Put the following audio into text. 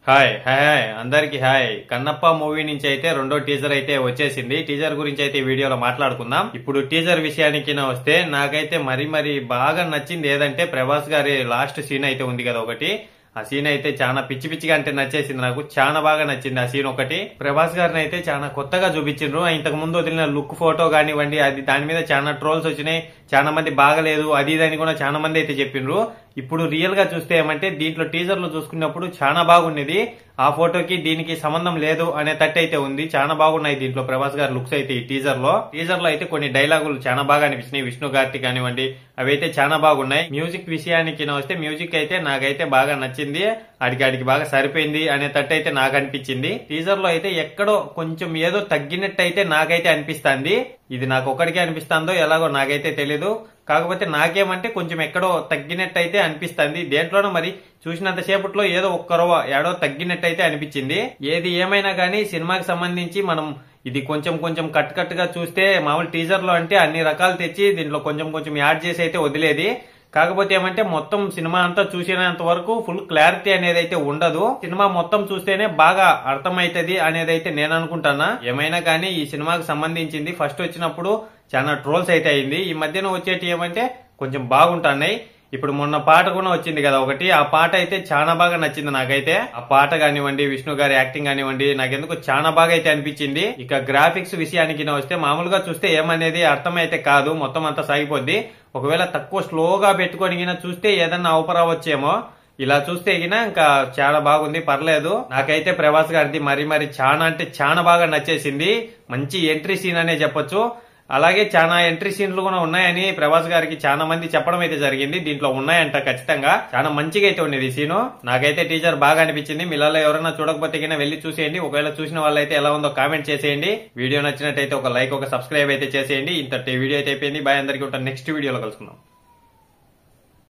Hi hi hi అందరికి hi. Kannappa movie నుంచి అయితే రెండో టీజర్ అయితే వచ్చేసింది. టీజర్ గురించి అయితే ఈ వీడియోలో మాట్లాడుకుందాం. ఇప్పుడు టీజర్ విషయానికి వస్తే నాకైతే మరి బాగా నచ్చింది ఏదంటే ప్రభాస్ గారి లాస్ట్ సీన్ అయితే ఉంది కదా ఒకటి. ఆ సీన్ అయితే చాలా పిచ్చి పిచ్చిగా అంటే నచ్చేసింది. నాకు చాలా బాగా నచ్చింది ఆ సీన్ ఒకటి. ప్రభాస్ గారిని అయితే చాలా కొత్తగా చూపించిండ్రు. ఇంతకు ముందు వదిలిన లుక్ ఫోటో కానివ్వండి, అది దాని మీద చాలా ట్రోల్స్ వచ్చినాయి. చాలా మంది బాగలేదు అది ఇది అని కూడా చాలా మంది అయితే చెప్పిండ్రు. ఇప్పుడు రియల్ గా చూస్తే ఏమంటే దీంట్లో టీజర్ లో చూసుకున్నప్పుడు చాలా బాగున్నది. ఆ ఫోటోకి దీనికి సంబంధం లేదు అనే తట్టు అయితే ఉంది. చాలా బాగున్నాయి దీంట్లో ప్రభాస్ గారి లుక్స్ అయితే. ఈ టీజర్ లో అయితే కొన్ని డైలాగులు చాలా బాగా అనిపించినాయి. విష్ణు గారి కానివ్వండి అవి అయితే చాలా బాగున్నాయి. మ్యూజిక్ విషయానికి వస్తే మ్యూజిక్ అయితే నాకైతే బాగా నచ్చింది. ఆడికి బాగా సరిపోయింది అనే తట్టు అయితే నాకు అనిపించింది. టీజర్ లో అయితే ఎక్కడో కొంచెం ఏదో తగ్గినట్టు అయితే నాకైతే అనిపిస్తుంది. ఇది నాకు ఒక్కడికే అనిపిస్తుందో ఎలాగో నాకైతే తెలీదు. కాకపోతే నాకేమంటే కొంచెం ఎక్కడో తగ్గినట్టు అయితే అనిపిస్తుంది. దేంట్లోనో మరి చూసినంత సేపట్లో ఏదో ఒక్కరో ఏడో తగ్గినట్టు అయితే అనిపించింది. ఏది ఏమైనా గానీ సినిమాకి సంబంధించి మనం ఇది కొంచెం కట్ గా చూస్తే మామూలు టీజర్ లో అంటే అన్ని రకాలు తెచ్చి దీంట్లో కొంచెం యాడ్ చేసి అయితే వదిలేది. కాకపోతే ఏమంటే మొత్తం సినిమా అంతా చూసినంత వరకు ఫుల్ క్లారిటీ అనేది అయితే ఉండదు. సినిమా మొత్తం చూస్తేనే బాగా అర్థమైతది అనేది అయితే నేను అనుకుంటానా. ఏమైనా కానీ ఈ సినిమాకి సంబంధించింది ఫస్ట్ వచ్చినప్పుడు చాలా ట్రోల్స్ అయితే అయింది. ఈ మధ్యన వచ్చేటి ఏమంటే కొంచెం బాగుంటున్నాయి. ఇప్పుడు మొన్న పాట కూడా వచ్చింది కదా ఒకటి. ఆ పాట అయితే చాలా బాగా నచ్చింది నాకైతే. ఆ పాట కానివ్వండి, విష్ణు గారి యాక్టింగ్ కానివ్వండి, నాకెందుకు చాలా బాగా అయితే అనిపించింది. ఇక గ్రాఫిక్స్ విషయానికి వస్తే మామూలుగా చూస్తే ఏమనేది అర్థం అయితే కాదు, మొత్తం అంతా సాగిపోద్ది. ఒకవేళ తక్కువ స్లోగా పెట్టుకొని చూస్తే ఏదన్నా అవపరావచ్చేమో. ఇలా చూస్తే ఇంకా చాలా బాగుంది, పర్లేదు. నాకైతే ప్రభాస్ గారిది మరి చాలా అంటే చాలా బాగా నచ్చేసింది. మంచి ఎంట్రీ సీన్ అనే చెప్పొచ్చు. అలాగే చాలా ఎంట్రీ సీన్లు కూడా ఉన్నాయని ప్రభాస్ గారికి చాలా మంది చెప్పడం అయితే జరిగింది. దీంట్లో ఉన్నాయంట ఖచ్చితంగా. చాలా మంచిగా అయితే ఉన్నది ఈ సీను. నాకైతే టీజర్ బాగా అనిపించింది. మీలలో ఎవరైనా చూడకపోతే వెళ్ళి చూసేయండి. ఒకవేళ చూసిన వాళ్ళైతే ఎలా ఉందో కామెంట్ చేసేయండి. వీడియో నచ్చినట్టయితే ఒక లైక్, ఒక సబ్స్క్రైబ్ అయితే చేసేయండి. ఇంతటి వీడియో అయితే అయిపోయింది. బాయ్, అందరికీ ఉంటాను. నెక్స్ట్ వీడియోలో కలుసుకుందాం.